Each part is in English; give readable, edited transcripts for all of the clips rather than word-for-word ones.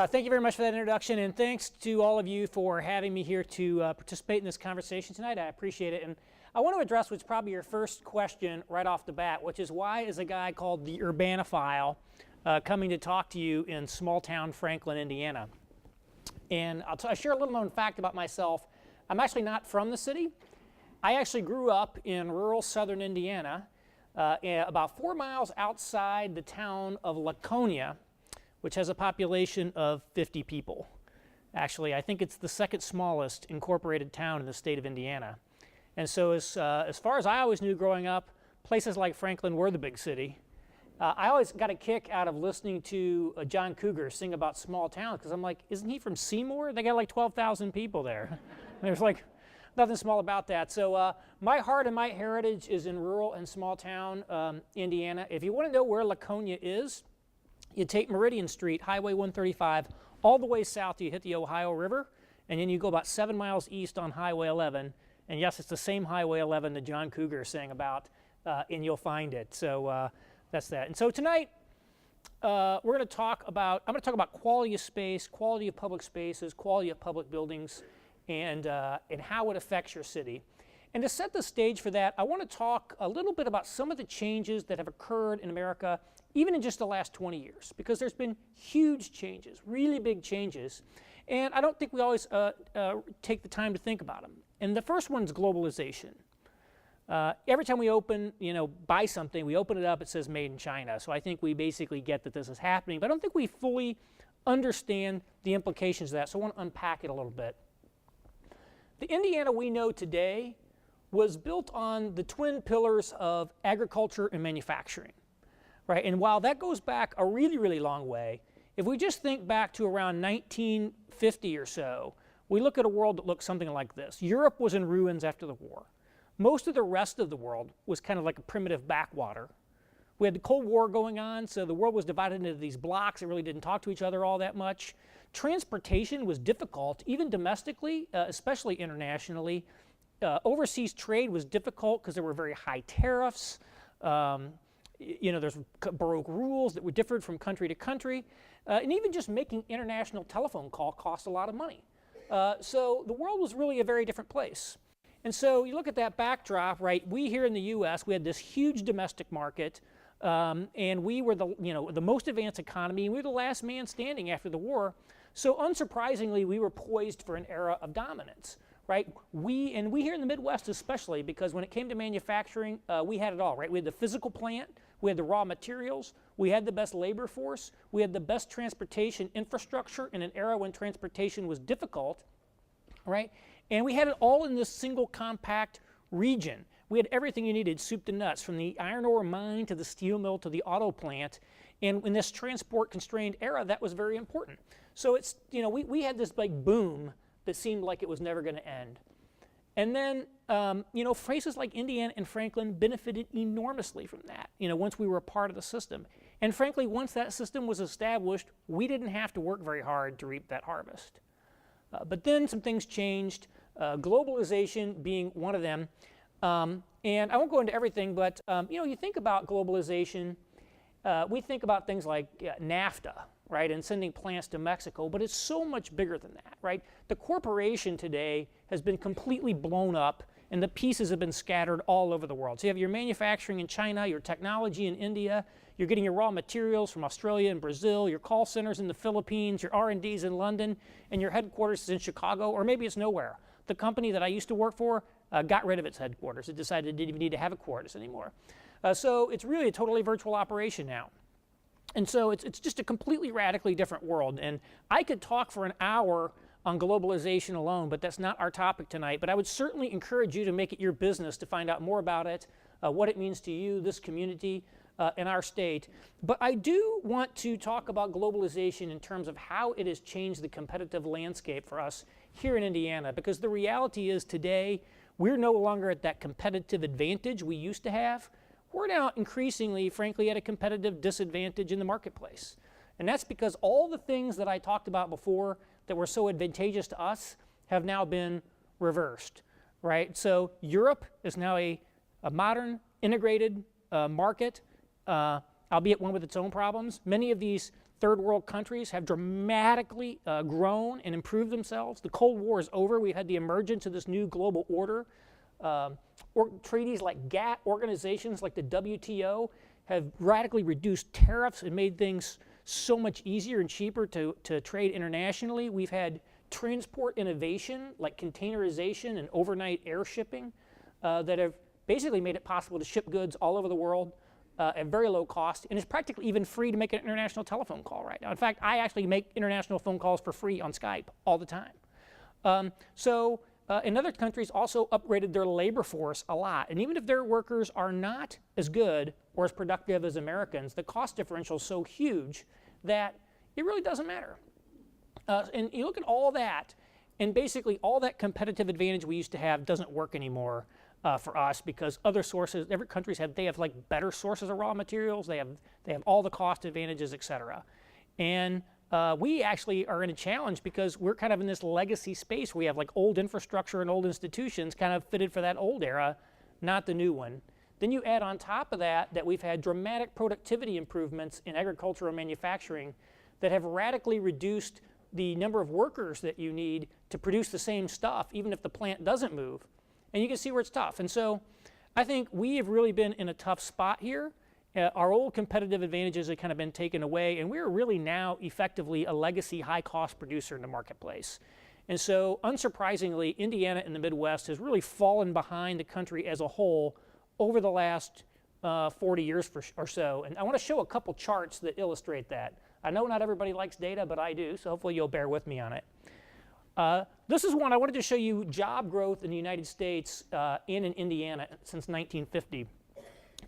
Thank you very much for that introduction, and thanks to all of you for having me here to participate in this conversation tonight. I appreciate it. And I want to address what's probably your first question right off the bat, which is why is a guy called the Urbanophile coming to talk to you in small town Franklin, Indiana? And I'll share a little known fact about myself. I'm actually not from the city. I actually grew up in rural southern Indiana, about 4 miles outside the town of Laconia, which has a population of 50 people. Actually, I think it's the second smallest incorporated town in the state of Indiana. And so as far as I always knew growing up, places like Franklin were the big city. I always got a kick out of listening to John Cougar sing about small towns, because I'm like, isn't he from Seymour? They got like 12,000 people there. There's like nothing small about that. So my heart and my heritage is in rural and small town Indiana. If you want to know where Laconia is, you take Meridian Street, Highway 135, all the way south, you hit the Ohio River, and then you go about 7 miles east on Highway 11, and yes, it's the same Highway 11 that John Cougar sang about, and you'll find it. So that's that. And so tonight, I'm going to talk about quality of space, quality of public spaces, quality of public buildings, and how it affects your city. And to set the stage for that, I want to talk a little bit about some of the changes that have occurred in America, even in just the last 20 years, because there's been huge changes, really big changes, and I don't think we always take the time to think about them. And the first one is globalization. Every time we buy something, we open it up, it says made in China. So I think we basically get that this is happening, but I don't think we fully understand the implications of that, so I want to unpack it a little bit. The Indiana we know today was built on the twin pillars of agriculture and manufacturing, right? And while that goes back a really, really long way, if we just think back to around 1950 or so, we look at a world that looks something like this. Europe was in ruins after the war. Most of the rest of the world was kind of like a primitive backwater. We had the Cold War going on, so the world was divided into these blocks that really didn't talk to each other all that much. Transportation was difficult, even domestically, especially internationally. Overseas trade was difficult because there were very high tariffs. There's baroque rules that were different from country to country. And even just making international telephone call cost a lot of money. So the world was really a very different place. And so you look at that backdrop, right? We here in the U.S., we had this huge domestic market, and we were the most advanced economy, and we were the last man standing after the war. So unsurprisingly, we were poised for an era of dominance, right? We here in the Midwest especially, because when it came to manufacturing, we had it all, right? We had the physical plant, we had the raw materials, we had the best labor force, we had the best transportation infrastructure in an era when transportation was difficult, right? And we had it all in this single compact region. We had everything you needed, soup to nuts, from the iron ore mine to the steel mill to the auto plant. And in this transport constrained era, that was very important. So it's, we had this like boom that seemed like it was never going to end. And then, places like Indiana and Franklin benefited enormously from that, once we were a part of the system. And frankly, once that system was established, we didn't have to work very hard to reap that harvest. But then some things changed, globalization being one of them. And I won't go into everything, but you think about globalization, we think about things like NAFTA, right, and sending plants to Mexico, but it's so much bigger than that, right? The corporation today has been completely blown up, and the pieces have been scattered all over the world. So you have your manufacturing in China, your technology in India, you're getting your raw materials from Australia and Brazil, your call centers in the Philippines, your R&Ds in London, and your headquarters is in Chicago, or maybe it's nowhere. The company that I used to work for got rid of its headquarters. It decided it didn't even need to have headquarters anymore. So it's really a totally virtual operation now. And so it's just a completely radically different world. And I could talk for an hour on globalization alone, but that's not our topic tonight. But I would certainly encourage you to make it your business to find out more about it, what it means to you, this community, and our state. But I do want to talk about globalization in terms of how it has changed the competitive landscape for us here in Indiana, because the reality is today we're no longer at that competitive advantage we used to have. We're now increasingly, frankly, at a competitive disadvantage in the marketplace. And that's because all the things that I talked about before that were so advantageous to us have now been reversed, right? So Europe is now a modern, integrated market, albeit one with its own problems. Many of these third world countries have dramatically grown and improved themselves. The Cold War is over. We had the emergence of this new global order. Treaties like GATT, organizations like the WTO have radically reduced tariffs and made things so much easier and cheaper to trade internationally. We've had transport innovation like containerization and overnight air shipping that have basically made it possible to ship goods all over the world at very low cost, and it's practically even free to make an international telephone call right now. In fact, I actually make international phone calls for free on Skype all the time. And other countries also upgraded their labor force a lot, and even if their workers are not as good or as productive as Americans, the cost differential is so huge that it really doesn't matter. And you look at all that, and basically all that competitive advantage we used to have doesn't work anymore for us, because other sources, every countries have like better sources of raw materials. They have all the cost advantages, et cetera. And we actually are in a challenge because we're kind of in this legacy space where we have like old infrastructure and old institutions kind of fitted for that old era, not the new one. Then you add on top of that we've had dramatic productivity improvements in agricultural manufacturing that have radically reduced the number of workers that you need to produce the same stuff, even if the plant doesn't move. And you can see where it's tough. And so I think we have really been in a tough spot here. Our old competitive advantages have kind of been taken away, and we're really now effectively a legacy high-cost producer in the marketplace. And so, unsurprisingly, Indiana in the Midwest has really fallen behind the country as a whole over the last 40 years or so. And I want to show a couple charts that illustrate that. I know not everybody likes data, but I do, so hopefully you'll bear with me on it. This is one I wanted to show you job growth in the United States and in Indiana since 1950.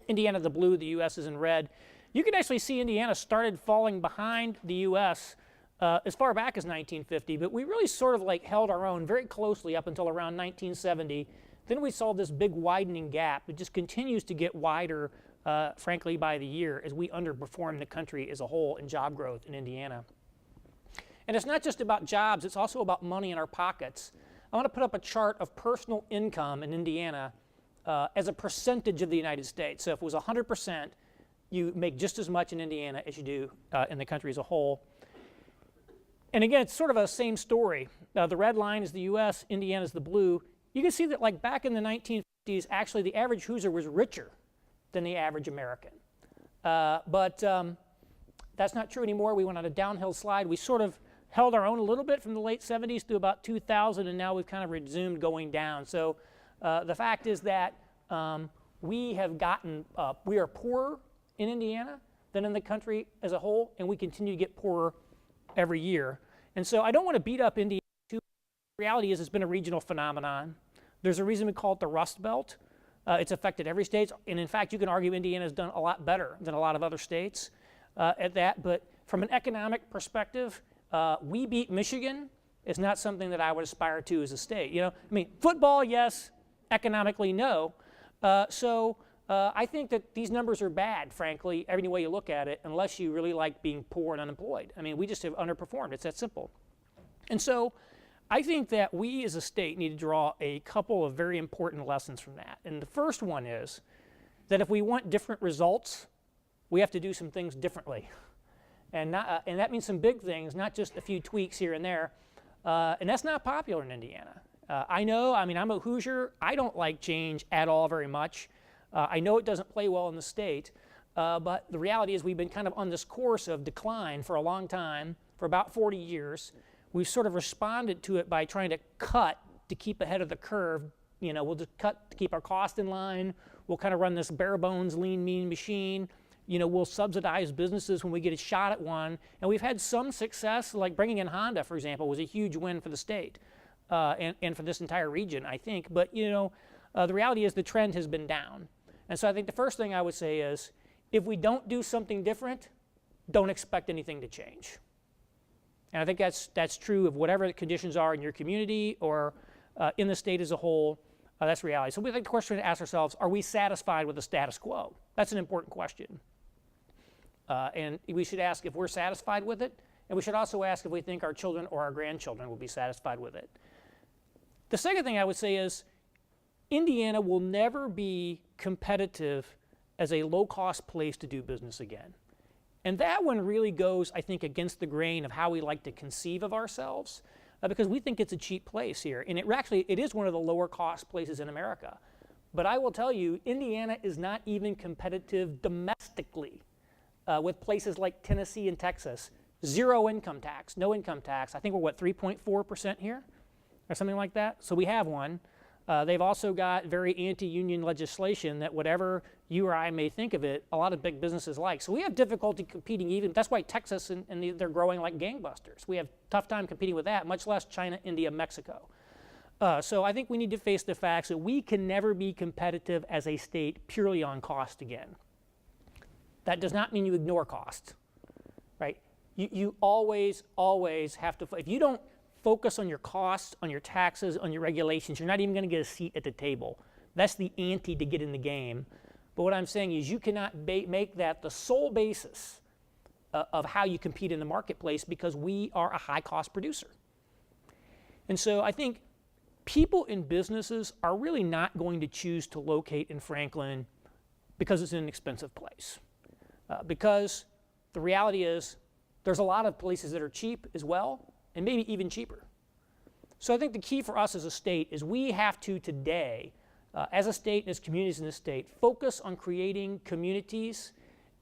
Indiana the blue, the U.S. is in red. You can actually see Indiana started falling behind the U.S. As far back as 1950, but we really sort of like held our own very closely up until around 1970. Then we saw this big widening gap. It just continues to get wider, frankly, by the year as we underperform the country as a whole in job growth in Indiana. And it's not just about jobs, it's also about money in our pockets. I want to put up a chart of personal income in Indiana as a percentage of the United States. So if it was 100%, you make just as much in Indiana as you do in the country as a whole. And again, it's sort of a same story. The red line is the U.S., Indiana is the blue. You can see that like back in the 1950s, actually the average Hoosier was richer than the average American. But that's not true anymore. We went on a downhill slide. We sort of held our own a little bit from the late 70s to about 2000, and now we've kind of resumed going down. So the fact is that we are poorer in Indiana than in the country as a whole, and we continue to get poorer every year. And so I don't want to beat up Indiana too much. The reality is it's been a regional phenomenon. There's a reason we call it the Rust Belt. It's affected every state, and in fact you can argue Indiana has done a lot better than a lot of other states at that. But from an economic perspective, we beat Michigan is not something that I would aspire to as a state. You know, I mean, football, yes. Economically, no. I think that these numbers are bad, frankly, every way you look at it, unless you really like being poor and unemployed. I mean, we just have underperformed. It's that simple. And so I think that we as a state need to draw a couple of very important lessons from that. And the first one is that if we want different results, we have to do some things differently. And that means some big things, not just a few tweaks here and there. And that's not popular in Indiana. I know, I mean, I'm a Hoosier. I don't like change at all very much. I know it doesn't play well in the state, but the reality is we've been kind of on this course of decline for a long time, for about 40 years. We've sort of responded to it by trying to cut to keep ahead of the curve. You know, we'll just cut to keep our cost in line. We'll kind of run this bare bones, lean, mean machine. You know, we'll subsidize businesses when we get a shot at one. And we've had some success, like bringing in Honda, for example, was a huge win for the state. And for this entire region, I think. But, you know, the reality is the trend has been down. And so I think the first thing I would say is, if we don't do something different, don't expect anything to change. And I think that's true of whatever the conditions are in your community or in the state as a whole. That's reality. So we think the question to ask ourselves, are we satisfied with the status quo? That's an important question. And we should ask if we're satisfied with it, and we should also ask if we think our children or our grandchildren will be satisfied with it. The second thing I would say is Indiana will never be competitive as a low-cost place to do business again. And that one really goes, I think, against the grain of how we like to conceive of ourselves, because we think it's a cheap place here. And it is one of the lower cost places in America. But I will tell you, Indiana is not even competitive domestically with places like Tennessee and Texas. Zero income tax, no income tax. I think we're, 3.4% here or something like that? So we have one. They've also got very anti-union legislation that whatever you or I may think of it, a lot of big businesses like. So we have difficulty competing even. That's why Texas and they're growing like gangbusters. We have tough time competing with that, much less China, India, Mexico. So I think we need to face the facts that we can never be competitive as a state purely on cost again. That does not mean you ignore cost, right? You always have to, if you don't focus on your costs, on your taxes, on your regulations, you're not even going to get a seat at the table. That's the ante to get in the game. But what I'm saying is you cannot make that the sole basis of how you compete in the marketplace, because we are a high-cost producer. And so I think people in businesses are really not going to choose to locate in Franklin because it's an expensive place. Because the reality is there's a lot of places that are cheap as well, and maybe even cheaper. So I think the key for us as a state is we have to today, as a state and as communities in this state, focus on creating communities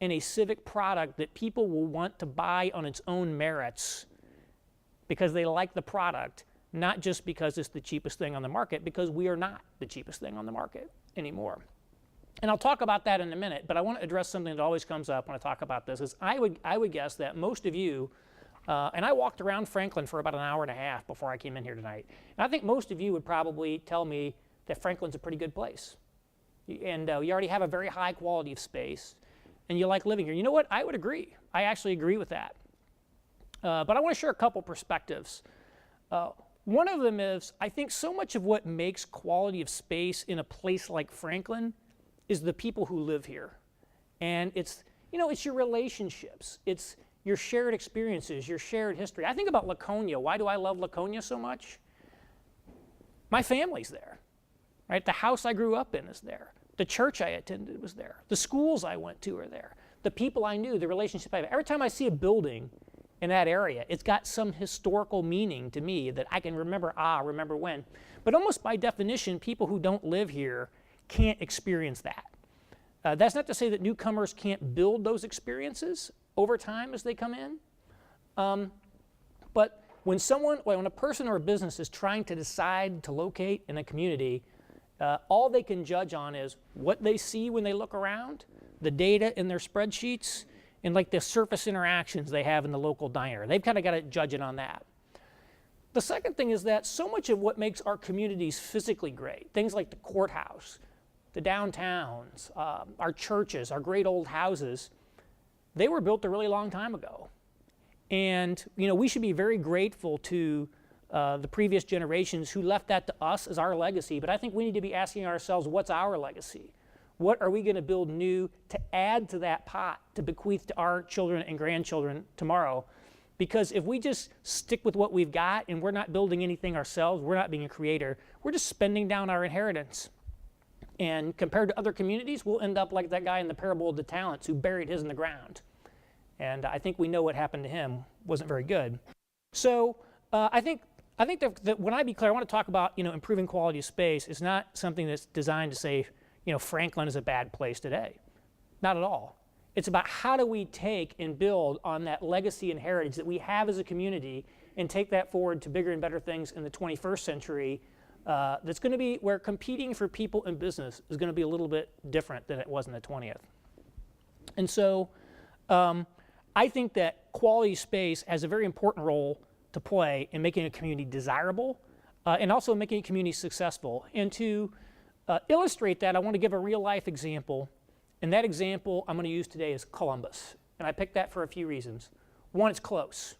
and a civic product that people will want to buy on its own merits because they like the product, not just because it's the cheapest thing on the market, because we are not the cheapest thing on the market anymore. And I'll talk about that in a minute, but I want to address something that always comes up when I talk about this. Is I would guess that most of you, and I walked around Franklin for about an hour and a half before I came in here tonight, and I think most of you would probably tell me that Franklin's a pretty good place. And you already have a very high quality of space, and you like living here. You know what? I would agree. I actually agree with that. But I want to share a couple perspectives. One of them is, I think so much of what makes quality of space in a place like Franklin is the people who live here. And it's your relationships. It's your shared experiences, your shared history. I think about Laconia. Why do I love Laconia so much? My family's there, right? The house I grew up in is there. The church I attended was there. The schools I went to are there. The people I knew, the relationship I have. Every time I see a building in that area, it's got some historical meaning to me that I can remember when. But almost by definition, people who don't live here can't experience that. That's not to say that newcomers can't build those experiences over time as they come in. But when a person or a business is trying to decide to locate in a community, all they can judge on is what they see when they look around, the data in their spreadsheets, and like the surface interactions they have in the local diner. They've kind of got to judge it on that. The second thing is that so much of what makes our communities physically great, things like the courthouse, the downtowns, our churches, our great old houses, they were built a really long time ago. And we should be very grateful to the previous generations who left that to us as our legacy. But I think we need to be asking ourselves, what's our legacy? What are we going to build new to add to that pot to bequeath to our children and grandchildren tomorrow? Because if we just stick with what we've got and we're not building anything ourselves, we're not being a creator, we're just spending down our inheritance. And compared to other communities, we'll end up like that guy in the parable of the talents who buried his in the ground. And I think we know what happened to him. Wasn't very good. So I think that when I be clear, I want to talk about improving quality of space. It's not something that's designed to say Franklin is a bad place today. Not at all. It's about how do we take and build on that legacy and heritage that we have as a community and take that forward to bigger and better things in the 21st century. That's going to be where competing for people in business is going to be a little bit different than it was in the 20th. And so I think that quality space has a very important role to play in making a community desirable and also making a community successful. And to illustrate that, I want to give a real life example. And that example I'm going to use today is Columbus. And I picked that for a few reasons. One, it's close.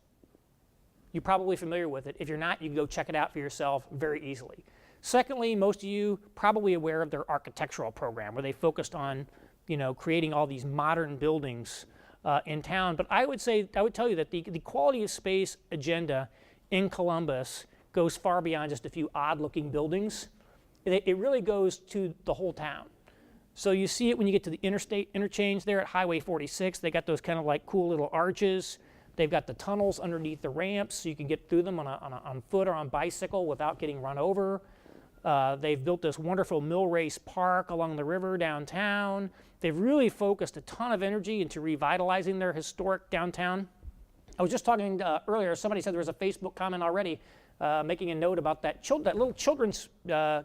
You're probably familiar with it. If you're not, you can go check it out for yourself very easily. Secondly, most of you probably aware of their architectural program where they focused on creating all these modern buildings in town. But I would tell you that the quality of space agenda in Columbus goes far beyond just a few odd looking buildings. It really goes to the whole town. So you see it when you get to the interstate interchange there at Highway 46. They got those kind of like cool little arches. They've got the tunnels underneath the ramps so you can get through them on foot or on bicycle without getting run over. They've built this wonderful mill race park along the river downtown. They've really focused a ton of energy into revitalizing their historic downtown. I was just talking earlier, somebody said there was a Facebook comment already making a note about that little children's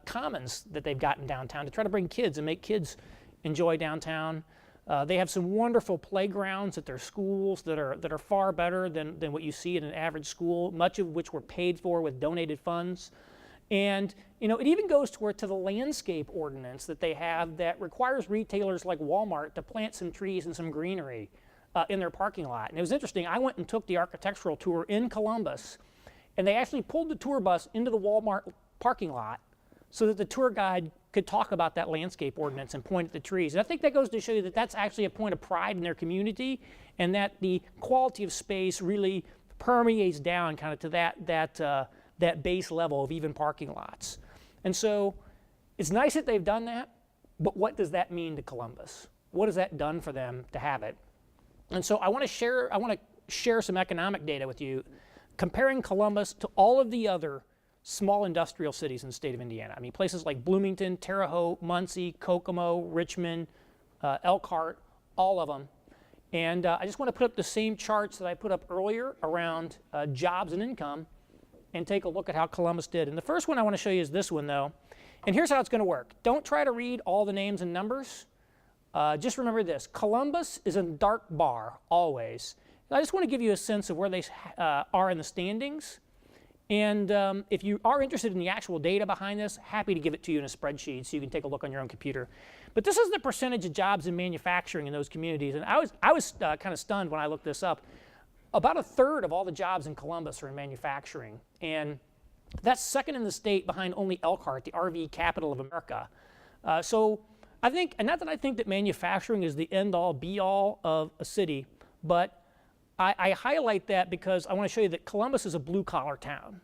commons that they've gotten downtown to try to bring kids and make kids enjoy downtown. They have some wonderful playgrounds at their schools that are far better than what you see in an average school, much of which were paid for with donated funds. And it even goes to the landscape ordinance that they have that requires retailers like Walmart to plant some trees and some greenery in their parking lot. And it was interesting, I went and took the architectural tour in Columbus, and they actually pulled the tour bus into the Walmart parking lot so that the tour guide could talk about that landscape ordinance and point at the trees. And I think that goes to show you that that's actually a point of pride in their community, and that the quality of space really permeates down kind of to that base level of even parking lots. And so it's nice that they've done that, but what does that mean to Columbus? What has that done for them to have it? And so I want to share some economic data with you, comparing Columbus to all of the other small industrial cities in the state of Indiana. I mean, places like Bloomington, Terre Haute, Muncie, Kokomo, Richmond, Elkhart, all of them. And I just want to put up the same charts that I put up earlier around jobs and income, and take a look at how Columbus did. And the first one I want to show you is this one, though. And here's how it's going to work. Don't try to read all the names and numbers. Just remember this. Columbus is a dark bar, always. I just want to give you a sense of where they are in the standings. And if you are interested in the actual data behind this, happy to give it to you in a spreadsheet so you can take a look on your own computer. But this is the percentage of jobs in manufacturing in those communities. And I was kind of stunned when I looked this up. About a third of all the jobs in Columbus are in manufacturing. And that's second in the state behind only Elkhart, the RV capital of America. So I think, and not that I think that manufacturing is the end-all, be-all of a city, but I highlight that because I want to show you that Columbus is a blue-collar town.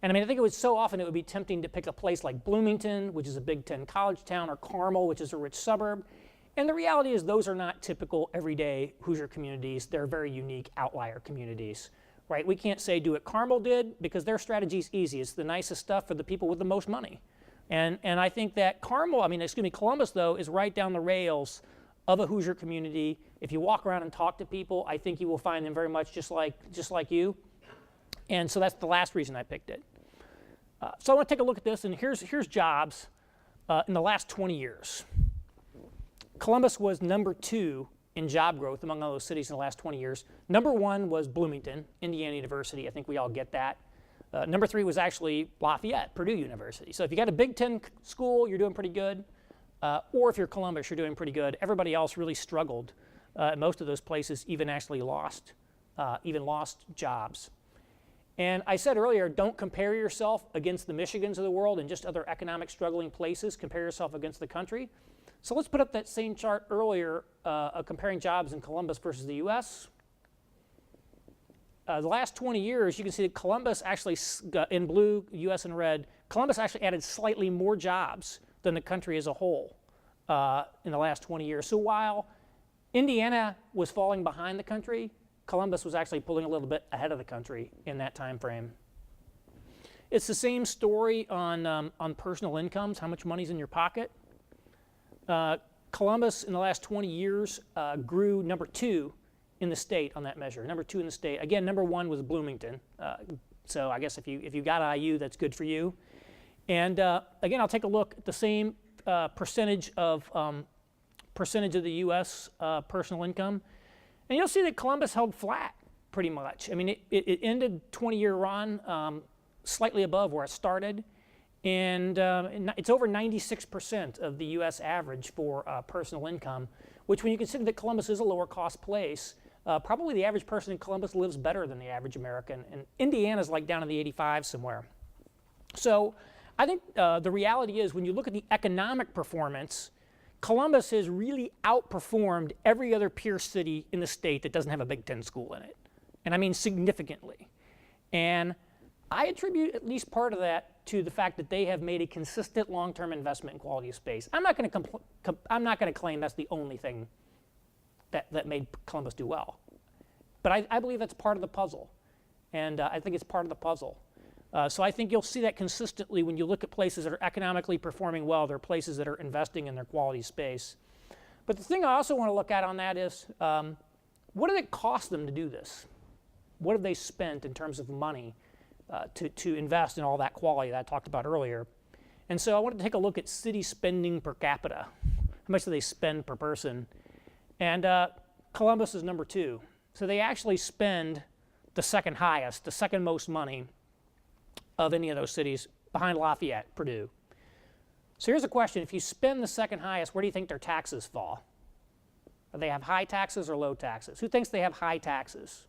And I mean, I think it would be tempting to pick a place like Bloomington, which is a Big Ten college town, or Carmel, which is a rich suburb. And the reality is those are not typical everyday Hoosier communities. They're very unique outlier communities, right? We can't say do what Carmel did because their strategy is easy. It's the nicest stuff for the people with the most money. And I think that Columbus, though, is right down the rails of a Hoosier community. If you walk around and talk to people, I think you will find them very much just like you. And so that's the last reason I picked it. So I want to take a look at this, and here's jobs in the last 20 years. Columbus was number 2 in job growth among all those cities in the last 20 years. Number 1 was Bloomington, Indiana University. I think we all get that. Number 3 was actually Lafayette, Purdue University. So if you got a Big Ten school, you're doing pretty good. Or if you're Columbus, you're doing pretty good. Everybody else really struggled. Most of those places even actually lost jobs. And I said earlier, don't compare yourself against the Michigans of the world and just other economic struggling places. Compare yourself against the country. So let's put up that same chart earlier comparing jobs in Columbus versus the U.S. The last 20 years, you can see that Columbus actually, in blue, U.S. in red, Columbus actually added slightly more jobs than the country as a whole in the last 20 years. So while Indiana was falling behind the country, Columbus was actually pulling a little bit ahead of the country in that time frame. It's the same story on personal incomes, how much money's in your pocket. Columbus, in the last 20 years, grew number 2 in the state on that measure. Number 2 in the state. Again, number 1 was Bloomington. So I guess if you got IU, that's good for you. And again, I'll take a look at the same percentage of the U.S. Personal income, and you'll see that Columbus held flat pretty much. I mean, it ended 20-year run slightly above where it started. And it's over 96% of the U.S. average for personal income, which when you consider that Columbus is a lower cost place, probably the average person in Columbus lives better than the average American. And Indiana's like down in the 85 somewhere. So I think the reality is when you look at the economic performance, Columbus has really outperformed every other peer city in the state that doesn't have a Big Ten school in it. And I mean significantly. And I attribute at least part of that to the fact that they have made a consistent long-term investment in quality of space. I'm not going to claim that's the only thing that made Columbus do well, but I believe that's part of the puzzle, and I think it's part of the puzzle. So I think you'll see that consistently when you look at places that are economically performing well. There are places that are investing in their quality space. But the thing I also want to look at on that is, what did it cost them to do this? What have they spent in terms of money to invest in all that quality that I talked about earlier? And so I wanted to take a look at city spending per capita. How much do they spend per person? And Columbus is number 2. So they actually spend the second highest, the second most money of any of those cities, behind Lafayette, Purdue. So here's a question. If you spend the second highest, where do you think their taxes fall? Do they have high taxes or low taxes? Who thinks they have high taxes?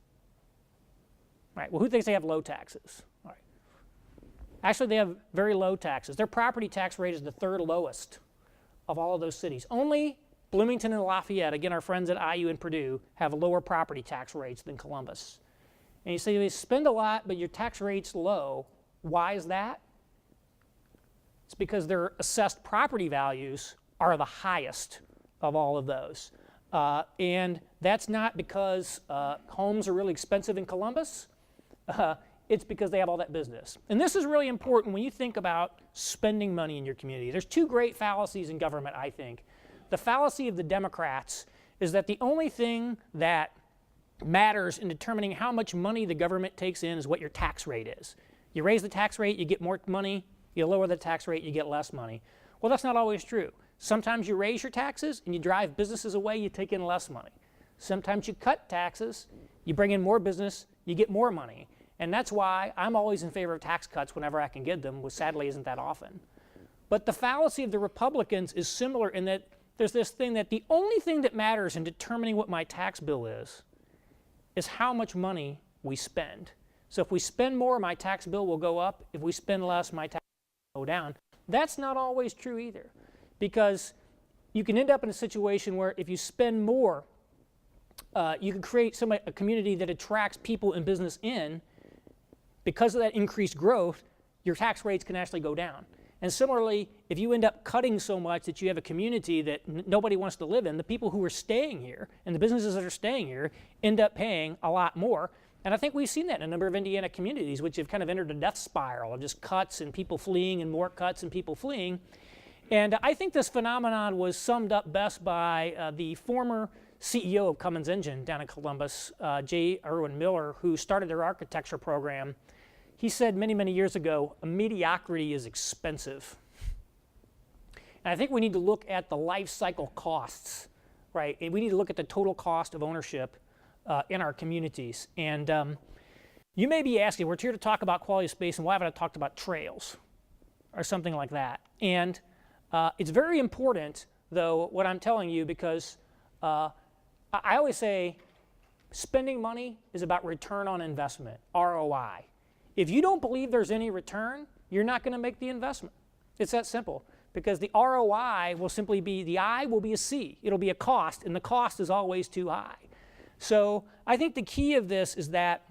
All right, well, who thinks they have low taxes? All right. Actually, they have very low taxes. Their property tax rate is the 3rd lowest of all of those cities. Only Bloomington and Lafayette, again, our friends at IU and Purdue, have lower property tax rates than Columbus. And you say they spend a lot, but your tax rate's low. Why is that? It's because their assessed property values are the highest of all of those. And that's not because homes are really expensive in Columbus. It's because they have all that business. And this is really important when you think about spending money in your community. There's 2 great fallacies in government, I think. The fallacy of the Democrats is that the only thing that matters in determining how much money the government takes in is what your tax rate is. You raise the tax rate, you get more money. You lower the tax rate, you get less money. Well, that's not always true. Sometimes you raise your taxes and you drive businesses away, you take in less money. Sometimes you cut taxes, you bring in more business, you get more money. And that's why I'm always in favor of tax cuts whenever I can get them, which sadly isn't that often. But the fallacy of the Republicans is similar in that there's this thing that the only thing that matters in determining what my tax bill is how much money we spend. So if we spend more, my tax bill will go up. If we spend less, my tax bill will go down. That's not always true either, because you can end up in a situation where if you spend more, you can create a community that attracts people and business in. Because of that increased growth, your tax rates can actually go down. And similarly, if you end up cutting so much that you have a community that nobody wants to live in, the people who are staying here and the businesses that are staying here end up paying a lot more. And I think we've seen that in a number of Indiana communities, which have kind of entered a death spiral of just cuts and people fleeing and more cuts and people fleeing. And I think this phenomenon was summed up best by the former CEO of Cummins Engine down in Columbus, J. Irwin Miller, who started their architecture program. He said many, many years ago, mediocrity is expensive. And I think we need to look at the life cycle costs, right? And we need to look at the total cost of ownership in our communities. And you may be asking, we're here to talk about quality of space, and why haven't I talked about trails or something like that? And it's very important, though, what I'm telling you, because I always say spending money is about return on investment, ROI. If you don't believe there's any return, you're not going to make the investment. It's that simple, because the ROI will simply be, the I will be a C. It'll be a cost, and the cost is always too high. So I think the key of this is that,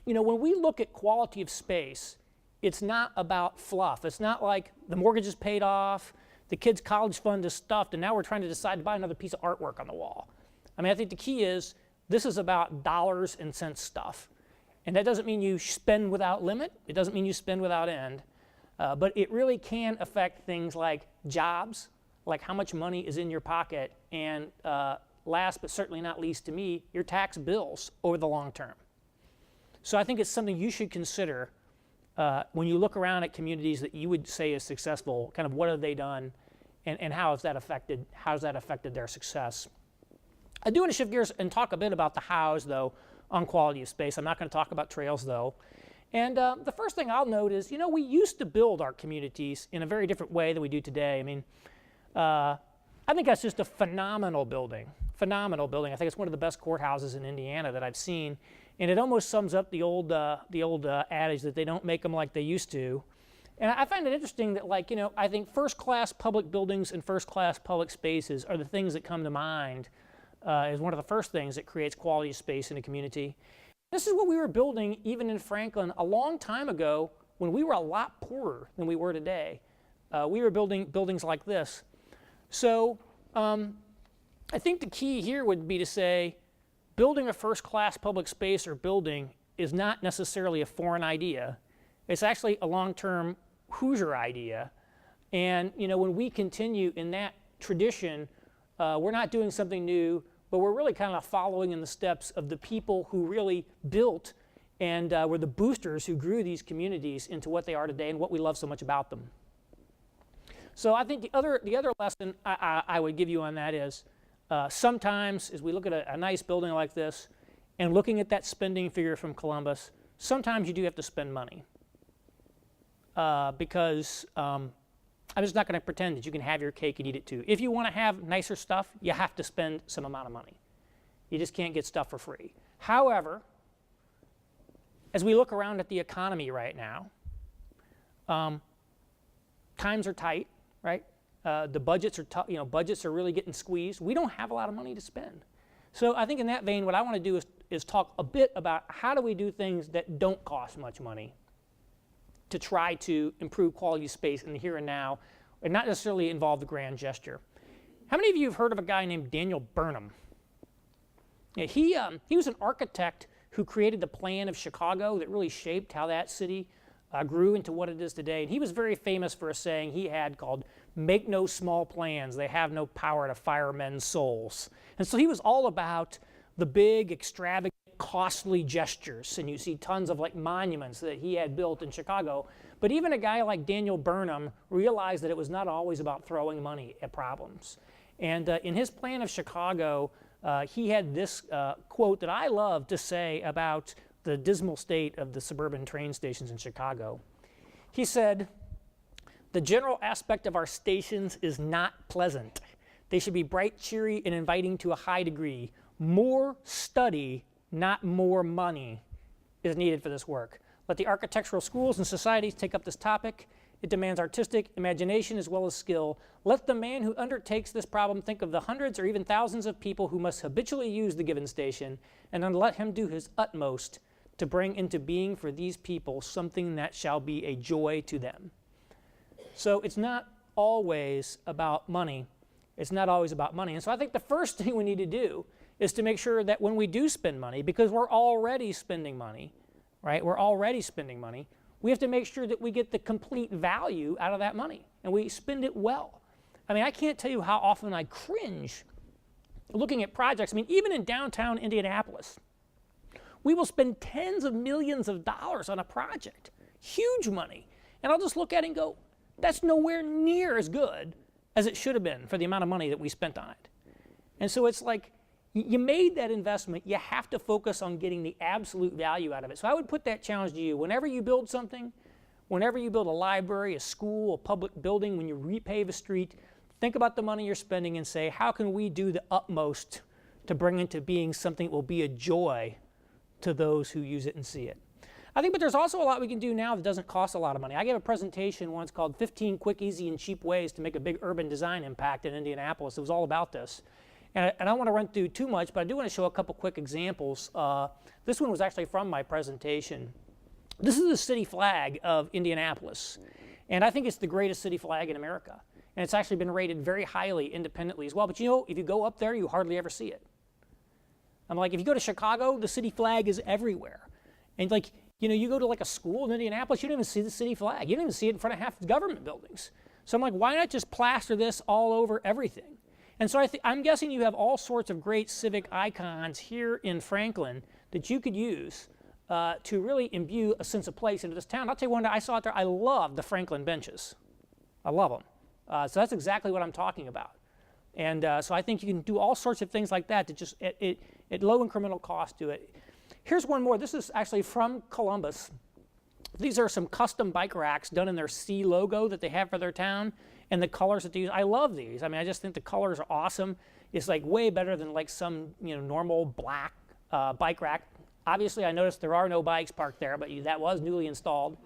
when we look at quality of space, it's not about fluff. It's not like the mortgage is paid off, the kid's college fund is stuffed, and now we're trying to decide to buy another piece of artwork on the wall. I think the key is this is about dollars and cents stuff. And that doesn't mean you spend without limit. It doesn't mean you spend without end. But it really can affect things like jobs, like how much money is in your pocket, and last but certainly not least to me, your tax bills over the long term. So I think it's something you should consider when you look around at communities that you would say is successful, kind of what have they done and how has that affected their success. I do want to shift gears and talk a bit about the hows, though, on quality of space. I'm not going to talk about trails, though. And the first thing I'll note is, we used to build our communities in a very different way than we do today. I think that's just a phenomenal building. Phenomenal building. I think it's one of the best courthouses in Indiana that I've seen. And it almost sums up the old adage that they don't make them like they used to. And I find it interesting that, I think first-class public buildings and first-class public spaces are the things that come to mind as one of the first things that creates quality space in a community. This is what we were building even in Franklin a long time ago when we were a lot poorer than we were today. We were building buildings like this. So I think the key here would be to say building a first-class public space or building is not necessarily a foreign idea. It's actually a long-term Hoosier idea. And when we continue in that tradition, we're not doing something new, but we're really kind of following in the steps of the people who really built and were the boosters who grew these communities into what they are today and what we love so much about them. So I think the other lesson I would give you on that is sometimes as we look at a nice building like this and looking at that spending figure from Columbus, sometimes you do have to spend money because I'm just not going to pretend that you can have your cake and eat it too. If you want to have nicer stuff, you have to spend some amount of money. You just can't get stuff for free. However, as we look around at the economy right now, times are tight, right? The budgets are budgets are really getting squeezed. We don't have a lot of money to spend. So I think in that vein, what I want to do is talk a bit about how do we do things that don't cost much money to try to improve quality of space in the here and now, and not necessarily involve the grand gesture. How many of you have heard of a guy named Daniel Burnham? Yeah, he was an architect who created the plan of Chicago that really shaped how that city grew into what it is today. And he was very famous for a saying he had called, "Make no small plans, they have no power to fire men's souls." And so he was all about the big, extravagant, costly gestures, and you see tons of monuments that he had built in Chicago. But even a guy like Daniel Burnham realized that it was not always about throwing money at problems. And in his plan of Chicago, he had this quote that I love to say about the dismal state of the suburban train stations in Chicago. He said, "The general aspect of our stations is not pleasant. They should be bright, cheery, and inviting to a high degree. More study, not more money, is needed for this work. Let the architectural schools and societies take up this topic. It demands artistic imagination as well as skill. Let the man who undertakes this problem think of the hundreds or even thousands of people who must habitually use the given station, and then let him do his utmost to bring into being for these people something that shall be a joy to them." So it's not always about money. It's not always about money. And so I think the first thing we need to do is to make sure that when we do spend money, because we're already spending money, right? We're already spending money. We have to make sure that we get the complete value out of that money and we spend it well. I mean, I can't tell you how often I cringe looking at projects. I mean, even in downtown Indianapolis, we will spend tens of millions of dollars on a project, huge money. And I'll just look at it and go, that's nowhere near as good as it should have been for the amount of money that we spent on it. And so it's like, you made that investment, you have to focus on getting the absolute value out of it. So I would put that challenge to you. Whenever you build something, whenever you build a library, a school, a public building, when you repave a street, think about the money you're spending and say, how can we do the utmost to bring into being something that will be a joy to those who use it and see it. I think, but there's also a lot we can do now that doesn't cost a lot of money. I gave a presentation once called 15 Quick, Easy, and Cheap Ways to Make a Big Urban Design Impact in Indianapolis. It was all about this. And I don't want to run through too much, but I do want to show a couple quick examples. This one was actually from my presentation. This is the city flag of Indianapolis. And I think it's the greatest city flag in America. And it's actually been rated very highly independently as well. But if you go up there, you hardly ever see it. I'm like, if you go to Chicago, the city flag is everywhere. And you go to a school in Indianapolis, you don't even see the city flag. You don't even see it in front of half the government buildings. So I'm like, why not just plaster this all over everything? And so I'm guessing you have all sorts of great civic icons here in Franklin that you could use to really imbue a sense of place into this town. I'll tell you one that I saw out there, I love the Franklin benches. I love them. So that's exactly what I'm talking about. And so I think you can do all sorts of things like that to just, at low incremental cost, do it. Here's one more. This is actually from Columbus. These are some custom bike racks done in their C logo that they have for their town and the colors that they use. I love these. I mean, I just think the colors are awesome. It's way better than some normal black bike rack. Obviously, I noticed there are no bikes parked there, but that was newly installed.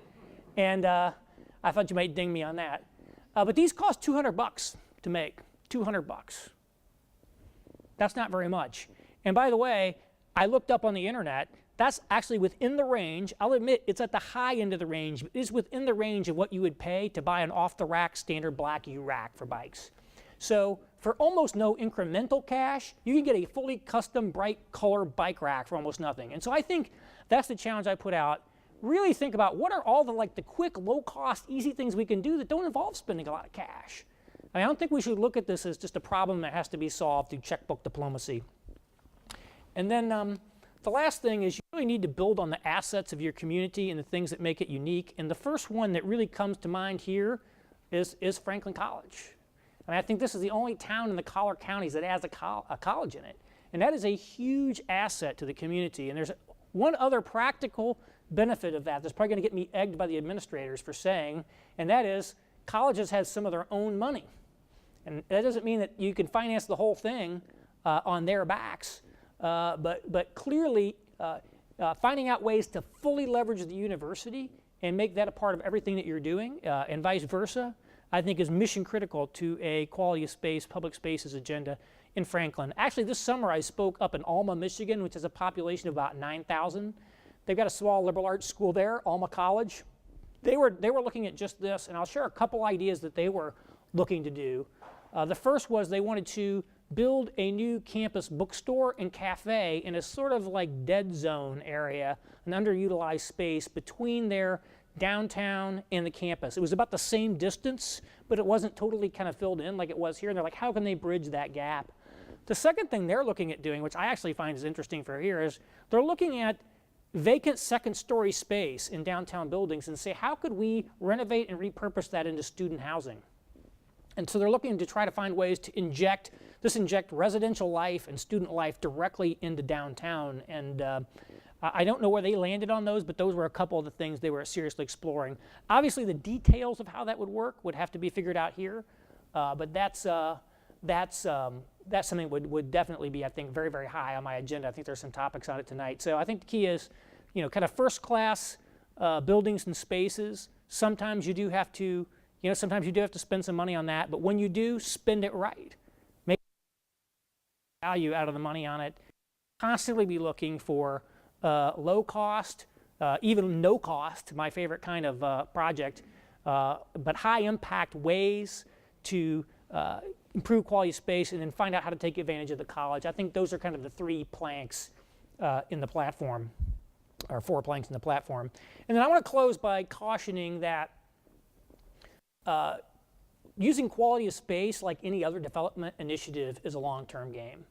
And I thought you might ding me on that. But these cost $200 to make. $200. That's not very much. And by the way, I looked up on the internet. that's actually within the range. I'll admit it's at the high end of the range, but it is within the range of what you would pay to buy an off-the-rack standard black U-rack for bikes. So for almost no incremental cash, you can get a fully custom bright color bike rack for almost nothing. And so I think that's the challenge I put out. Really think about what are all the quick, low-cost, easy things we can do that don't involve spending a lot of cash. I don't think we should look at this as just a problem that has to be solved through checkbook diplomacy. And then the last thing is you really need to build on the assets of your community and the things that make it unique. And the first one that really comes to mind here is Franklin College. I mean, I think this is the only town in the collar counties that has a college in it. And that is a huge asset to the community. And there's one other practical benefit of that that's probably going to get me egged by the administrators for saying, and that is colleges have some of their own money. And that doesn't mean that you can finance the whole thing on their backs, but clearly finding out ways to fully leverage the university and make that a part of everything that you're doing and vice versa, I think is mission critical to a quality of space, public spaces agenda in Franklin. Actually, this summer I spoke up in Alma, Michigan, which has a population of about 9,000. They've got a small liberal arts school there, Alma College. They were looking at just this, and I'll share a couple ideas that they were looking to do. The first was they wanted to build a new campus bookstore and cafe in a sort of like dead zone area, an underutilized space between their downtown and the campus. It was about the same distance, but it wasn't totally kind of filled in like it was here. And they're like, how can they bridge that gap? The second thing they're looking at doing, which I actually find is interesting for here, is they're looking at vacant second-story space in downtown buildings and say, how could we renovate and repurpose that into student housing? And so they're looking to try to find ways to inject residential life and student life directly into downtown. And I don't know where they landed on those, but those were a couple of the things they were seriously exploring. Obviously, the details of how that would work would have to be figured out here, but that's something that would definitely be, I think, very, very high on my agenda. I think there's some topics on it tonight. So I think the key is, kind of first-class buildings and spaces. Sometimes you do have to spend some money on that, but when you do, spend it right. Make value out of the money on it. Constantly be looking for low cost, even no cost, my favorite kind of project, but high impact ways to improve quality of space and then find out how to take advantage of the college. I think those are kind of the 3 planks in the platform, or 4 planks in the platform. And then I want to close by cautioning that using quality of space like any other development initiative is a long-term game.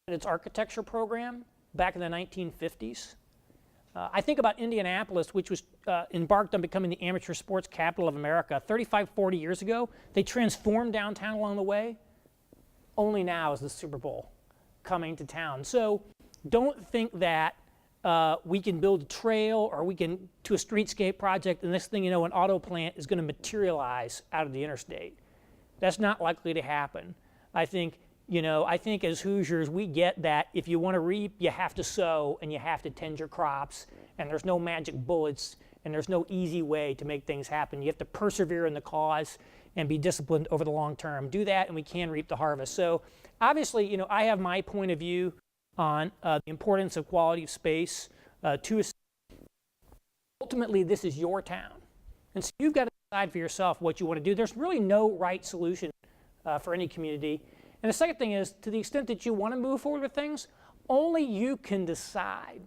Its architecture program back in the 1950s. I think about Indianapolis, which was embarked on becoming the amateur sports capital of America 35, 40 years ago. They transformed downtown along the way. Only now is the Super Bowl coming to town. So don't think that we can build a trail or we can to a streetscape project and this thing, an auto plant is going to materialize out of the interstate. That's not likely to happen. I think as Hoosiers, we get that if you want to reap, you have to sow and you have to tend your crops, and there's no magic bullets and there's no easy way to make things happen. You have to persevere in the cause and be disciplined over the long term. Do that and we can reap the harvest. So obviously, I have my point of view on the importance of quality of space to a ultimately this is your town. And so you've got to decide for yourself what you want to do. There's really no right solution for any community. And the second thing is, to the extent that you want to move forward with things, only you can decide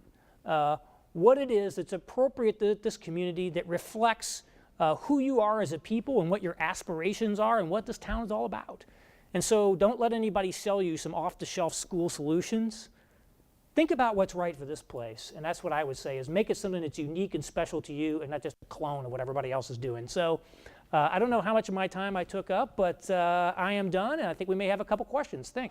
what it is that's appropriate to this community that reflects who you are as a people and what your aspirations are and what this town is all about. And so don't let anybody sell you some off-the-shelf school solutions. Think about what's right for this place, and that's what I would say is make it something that's unique and special to you and not just a clone of what everybody else is doing. So I don't know how much of my time I took up, but I am done, and I think we may have a couple questions. Thanks.